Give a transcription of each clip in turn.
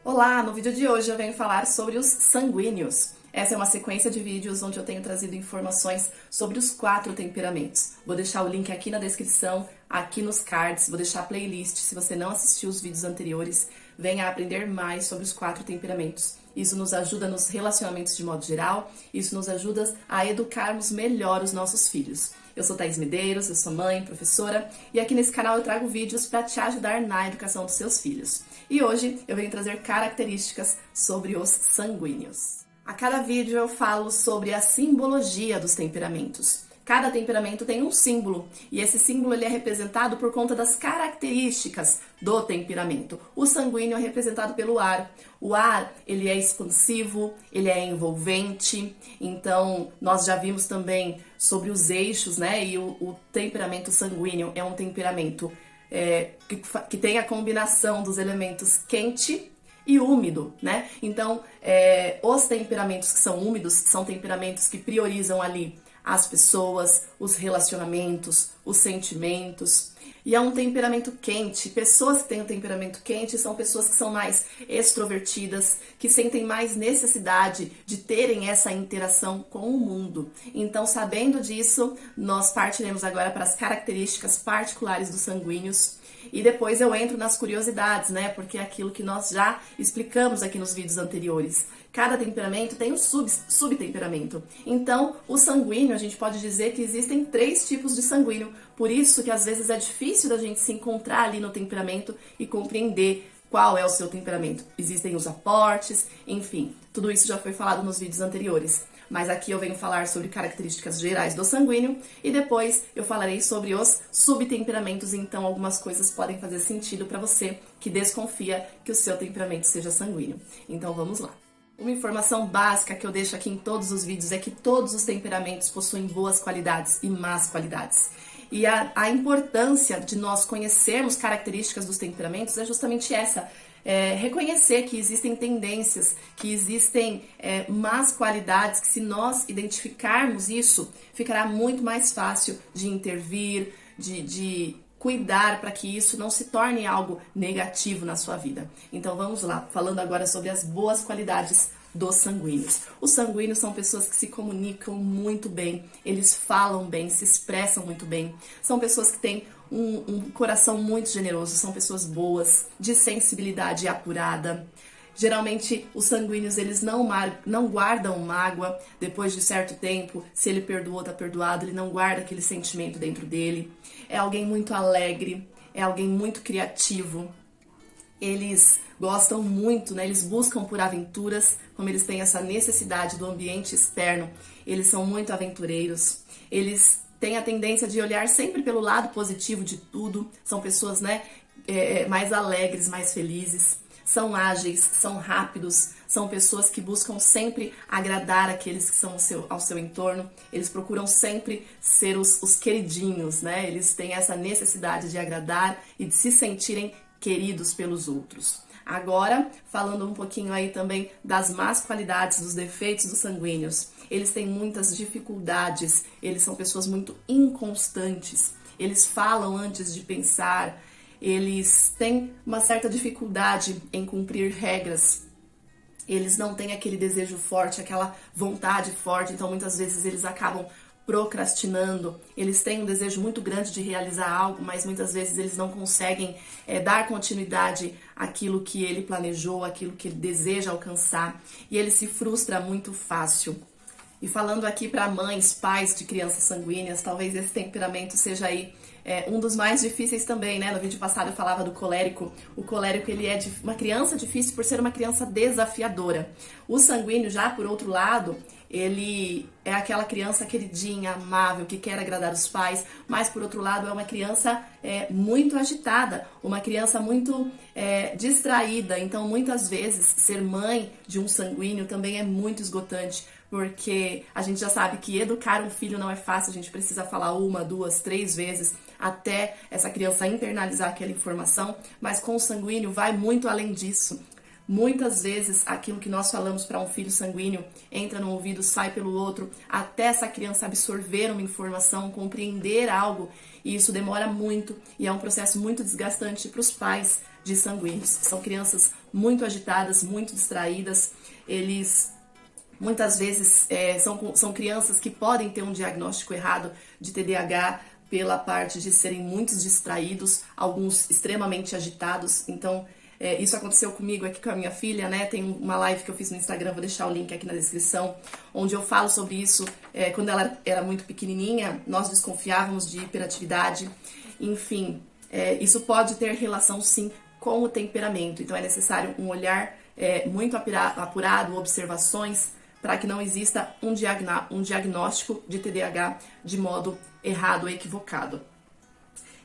Olá, no vídeo de hoje eu venho falar sobre os sanguíneos. Essa é uma sequência de vídeos onde eu tenho trazido informações sobre os 4 temperamentos. Vou deixar o link aqui na descrição, aqui nos cards, vou deixar a playlist. Se você não assistiu os vídeos anteriores, venha aprender mais sobre os 4 temperamentos. Isso nos ajuda nos relacionamentos de modo geral, isso nos ajuda a educarmos melhor os nossos filhos. Eu sou Thaís Medeiros, eu sou mãe, professora, e aqui nesse canal eu trago vídeos para te ajudar na educação dos seus filhos. E hoje eu venho trazer características sobre os sanguíneos. A cada vídeo eu falo sobre a simbologia dos temperamentos. Cada temperamento tem um símbolo, e esse símbolo ele é representado por conta das características do temperamento. O sanguíneo é representado pelo ar. O ar, ele é expansivo, ele é envolvente, então nós já vimos também sobre os eixos, né? E o temperamento sanguíneo é um temperamento que tem a combinação dos elementos quente e úmido, né? Então, os temperamentos que são úmidos são temperamentos que priorizam ali as pessoas, os relacionamentos, os sentimentos. E é um temperamento quente. Pessoas que têm um temperamento quente são pessoas que são mais extrovertidas, que sentem mais necessidade de terem essa interação com o mundo. Então, sabendo disso, nós partiremos agora para as características particulares dos sanguíneos. E depois eu entro nas curiosidades, né? Porque é aquilo que nós já explicamos aqui nos vídeos anteriores. Cada temperamento tem um subtemperamento. Então, o sanguíneo, a gente pode dizer que existem 3 tipos de sanguíneo. Por isso que às vezes é difícil da gente se encontrar ali no temperamento e compreender qual é o seu temperamento. Existem os aportes, enfim, tudo isso já foi falado nos vídeos anteriores. Mas aqui eu venho falar sobre características gerais do sanguíneo e depois eu falarei sobre os subtemperamentos, então algumas coisas podem fazer sentido para você que desconfia que o seu temperamento seja sanguíneo. Então vamos lá. Uma informação básica que eu deixo aqui em todos os vídeos é que todos os temperamentos possuem boas qualidades e más qualidades. E a importância de nós conhecermos características dos temperamentos é justamente essa. Reconhecer que existem tendências, que existem más qualidades, que se nós identificarmos isso, ficará muito mais fácil de intervir, de cuidar para que isso não se torne algo negativo na sua vida. Então vamos lá, falando agora sobre as boas qualidades dos sanguíneos. Os sanguíneos são pessoas que se comunicam muito bem, eles falam bem, se expressam muito bem. São pessoas que têm um coração muito generoso, são pessoas boas, de sensibilidade apurada. Geralmente, os sanguíneos, eles não guardam mágoa depois de certo tempo. Se ele perdoou, tá perdoado, ele não guarda aquele sentimento dentro dele. É alguém muito alegre, é alguém muito criativo. Eles gostam muito, né? Eles buscam por aventuras, como eles têm essa necessidade do ambiente externo. Eles são muito aventureiros. Eles têm a tendência de olhar sempre pelo lado positivo de tudo. São pessoas, né, mais alegres, mais felizes. São ágeis, são rápidos, são pessoas que buscam sempre agradar aqueles que são ao seu entorno. Eles procuram sempre ser os queridinhos, né? Eles têm essa necessidade de agradar e de se sentirem queridos pelos outros. Agora, falando um pouquinho aí também das más qualidades, dos defeitos dos sanguíneos. Eles têm muitas dificuldades, eles são pessoas muito inconstantes, eles falam antes de pensar, eles têm uma certa dificuldade em cumprir regras, eles não têm aquele desejo forte, aquela vontade forte, então muitas vezes eles acabam procrastinando, eles têm um desejo muito grande de realizar algo, mas muitas vezes eles não conseguem dar continuidade àquilo que ele planejou, àquilo que ele deseja alcançar, e ele se frustra muito fácil. E falando aqui para mães, pais de crianças sanguíneas, talvez esse temperamento seja aí um dos mais difíceis também, né? No vídeo passado eu falava do colérico. O colérico, ele é uma criança difícil por ser uma criança desafiadora. O sanguíneo, já por outro lado, ele é aquela criança queridinha, amável, que quer agradar os pais, mas por outro lado é uma criança muito agitada, uma criança muito distraída. Então muitas vezes ser mãe de um sanguíneo também é muito esgotante, porque a gente já sabe que educar um filho não é fácil, a gente precisa falar 1, 2, 3 vezes até essa criança internalizar aquela informação, mas com o sanguíneo vai muito além disso. Muitas vezes aquilo que nós falamos para um filho sanguíneo entra no ouvido, sai pelo outro, até essa criança absorver uma informação, compreender algo, e isso demora muito e é um processo muito desgastante para os pais de sanguíneos. São crianças muito agitadas, muito distraídas, eles muitas vezes são crianças que podem ter um diagnóstico errado de TDAH pela parte de serem muito distraídos, alguns extremamente agitados. Então, isso aconteceu comigo aqui com a minha filha, né? Tem uma live que eu fiz no Instagram, vou deixar o link aqui na descrição, onde eu falo sobre isso. Quando ela era muito pequenininha, nós desconfiávamos de hiperatividade. Enfim, isso pode ter relação, sim, com o temperamento. Então, é necessário um olhar muito apurado, observações, para que não exista um diagnóstico de TDAH de modo errado ou equivocado.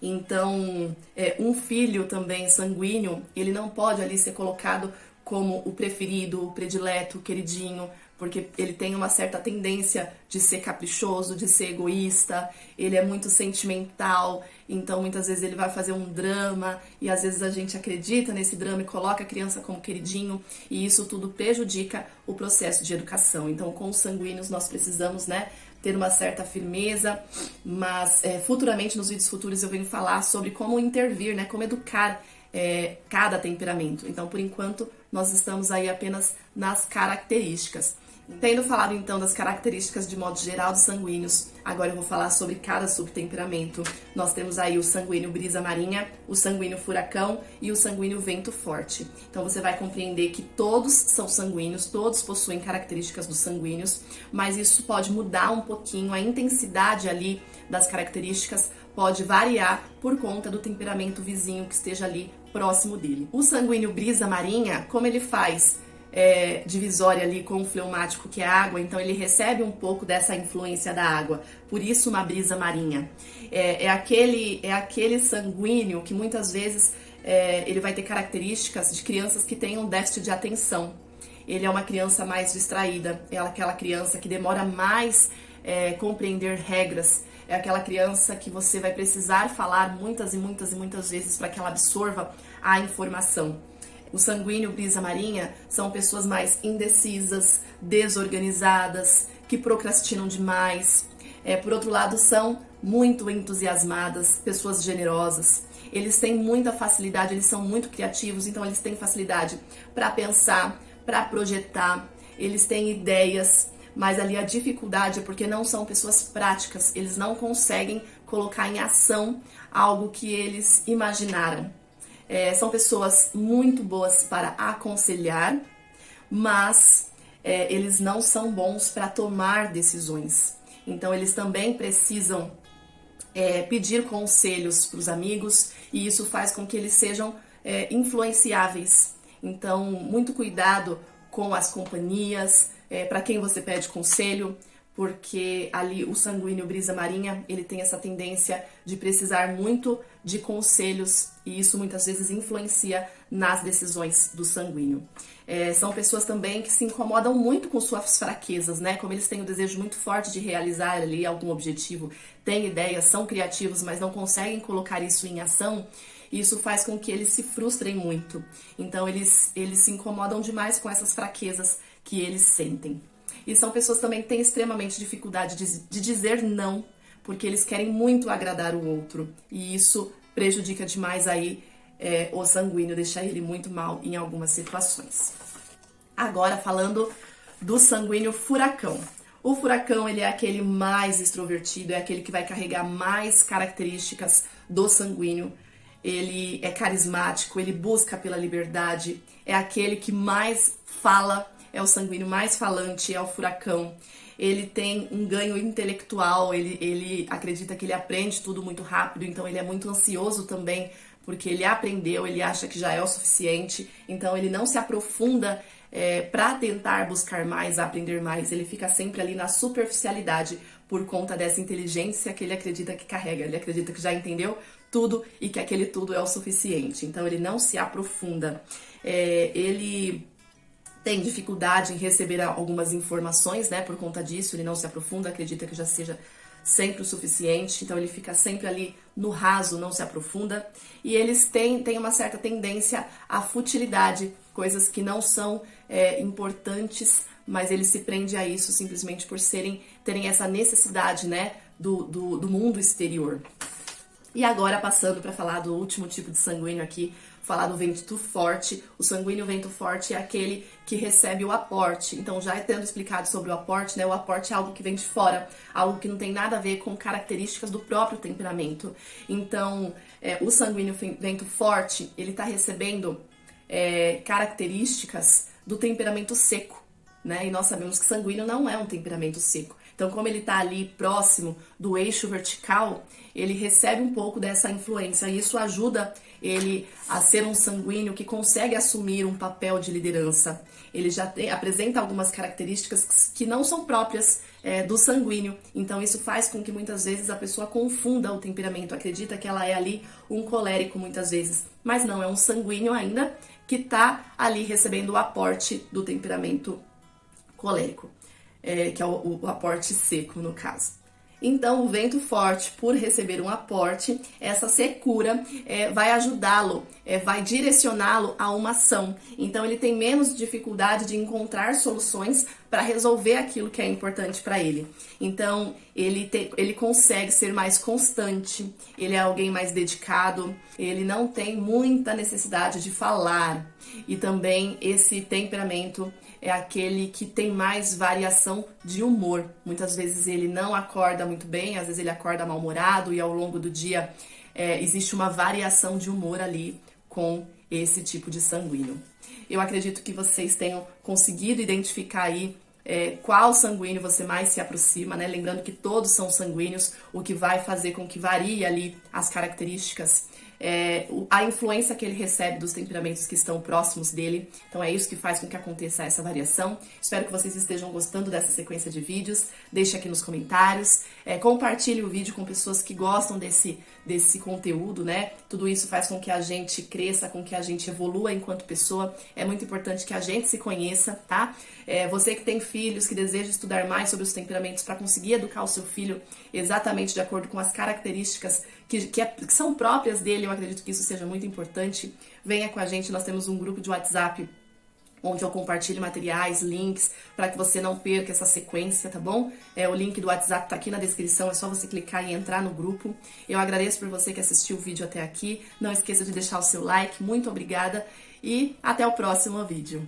Então, um filho também sanguíneo, ele não pode ali ser colocado como o preferido, o predileto, o queridinho, porque ele tem uma certa tendência de ser caprichoso, de ser egoísta, ele é muito sentimental, então muitas vezes ele vai fazer um drama e às vezes a gente acredita nesse drama e coloca a criança como queridinho e isso tudo prejudica o processo de educação. Então, com os sanguíneos nós precisamos, né, ter uma certa firmeza, mas futuramente, nos vídeos futuros, eu venho falar sobre como intervir, né, como educar cada temperamento. Então, por enquanto, nós estamos aí apenas nas características. Tendo falado então das características de modo geral dos sanguíneos, agora eu vou falar sobre cada subtemperamento. Nós temos aí o sanguíneo brisa marinha, o sanguíneo furacão e o sanguíneo vento forte. Então você vai compreender que todos são sanguíneos, todos possuem características dos sanguíneos, mas isso pode mudar um pouquinho, a intensidade ali das características pode variar por conta do temperamento vizinho que esteja ali próximo dele. O sanguíneo brisa marinha, como ele faz divisória ali com o fleumático, que é a água, então ele recebe um pouco dessa influência da água, por isso uma brisa marinha. É aquele sanguíneo que muitas vezes ele vai ter características de crianças que têm um déficit de atenção. Ele é uma criança mais distraída, é aquela criança que demora mais compreender regras, é aquela criança que você vai precisar falar muitas e muitas e muitas vezes para que ela absorva a informação. O sanguíneo brisa marinha são pessoas mais indecisas, desorganizadas, que procrastinam demais. Por outro lado, são muito entusiasmadas, pessoas generosas. Eles têm muita facilidade, eles são muito criativos, então eles têm facilidade para pensar, para projetar, eles têm ideias, mas ali a dificuldade é porque não são pessoas práticas, eles não conseguem colocar em ação algo que eles imaginaram. São pessoas muito boas para aconselhar, mas eles não são bons para tomar decisões. Então, eles também precisam pedir conselhos para os amigos e isso faz com que eles sejam influenciáveis. Então, muito cuidado com as companhias, para quem você pede conselho, porque ali o sanguíneo brisa marinha, ele tem essa tendência de precisar muito de conselhos e isso muitas vezes influencia nas decisões do sanguíneo. São pessoas também que se incomodam muito com suas fraquezas, né? Como eles têm um desejo muito forte de realizar ali algum objetivo, têm ideias, são criativos, mas não conseguem colocar isso em ação, isso faz com que eles se frustrem muito. Então eles se incomodam demais com essas fraquezas que eles sentem. E são pessoas também que têm extremamente dificuldade de dizer não, porque eles querem muito agradar o outro. E isso prejudica demais aí o sanguíneo, deixa ele muito mal em algumas situações. Agora falando do sanguíneo furacão. O furacão, ele é aquele mais extrovertido, é aquele que vai carregar mais características do sanguíneo. Ele é carismático, ele busca pela liberdade, é aquele que mais fala, é o sanguíneo mais falante, é o furacão. Ele tem um ganho intelectual, ele acredita que ele aprende tudo muito rápido, então ele é muito ansioso também, porque ele aprendeu, ele acha que já é o suficiente, então ele não se aprofunda para tentar buscar mais, aprender mais, ele fica sempre ali na superficialidade por conta dessa inteligência que ele acredita que carrega, ele acredita que já entendeu tudo e que aquele tudo é o suficiente, então ele não se aprofunda. Ele tem dificuldade em receber algumas informações, né? Por conta disso, ele não se aprofunda, acredita que já seja sempre o suficiente, então ele fica sempre ali no raso, não se aprofunda. E eles têm uma certa tendência à futilidade, coisas que não são importantes, mas ele se prende a isso simplesmente por terem essa necessidade, né? Do mundo exterior. E agora, passando para falar do último tipo de sanguíneo aqui, falar do vento forte. O sanguíneo vento forte é aquele que recebe o aporte. Então, já tendo explicado sobre o aporte, né? O aporte é algo que vem de fora, algo que não tem nada a ver com características do próprio temperamento. Então, o sanguíneo vento forte, ele está recebendo características do temperamento seco, né? E nós sabemos que sanguíneo não é um temperamento seco. Então, como ele está ali próximo do eixo vertical, ele recebe um pouco dessa influência. E isso ajuda ele a ser um sanguíneo que consegue assumir um papel de liderança. Ele já apresenta algumas características que não são próprias do sanguíneo. Então, isso faz com que muitas vezes a pessoa confunda o temperamento. Acredita que ela é ali um colérico muitas vezes. Mas não, é um sanguíneo ainda que está ali recebendo o aporte do temperamento colérico. Que é o aporte seco, no caso. Então, o vento forte, por receber um aporte, essa secura vai ajudá-lo, vai direcioná-lo a uma ação. Então, ele tem menos dificuldade de encontrar soluções para resolver aquilo que é importante para ele. Então, ele consegue ser mais constante, ele é alguém mais dedicado, ele não tem muita necessidade de falar. E também esse temperamento é aquele que tem mais variação de humor. Muitas vezes ele não acorda muito bem, às vezes ele acorda mal-humorado e ao longo do dia existe uma variação de humor ali com esse tipo de sanguíneo. Eu acredito que vocês tenham conseguido identificar aí qual sanguíneo você mais se aproxima, né? Lembrando que todos são sanguíneos, o que vai fazer com que varie ali as características, a influência que ele recebe dos temperamentos que estão próximos dele. Então é isso que faz com que aconteça essa variação. Espero que vocês estejam gostando dessa sequência de vídeos. Deixe aqui nos comentários, compartilhe o vídeo com pessoas que gostam desse conteúdo, né? Tudo isso faz com que a gente cresça, com que a gente evolua enquanto pessoa. É muito importante que a gente se conheça, tá? Você que tem filhos, que deseja estudar mais sobre os temperamentos para conseguir educar o seu filho exatamente de acordo com as características que são próprias dele, eu acredito que isso seja muito importante. Venha com a gente, nós temos um grupo de WhatsApp onde eu compartilho materiais, links, para que você não perca essa sequência, tá bom? O link do WhatsApp tá aqui na descrição, é só você clicar e entrar no grupo. Eu agradeço por você que assistiu o vídeo até aqui. Não esqueça de deixar o seu like, muito obrigada e até o próximo vídeo.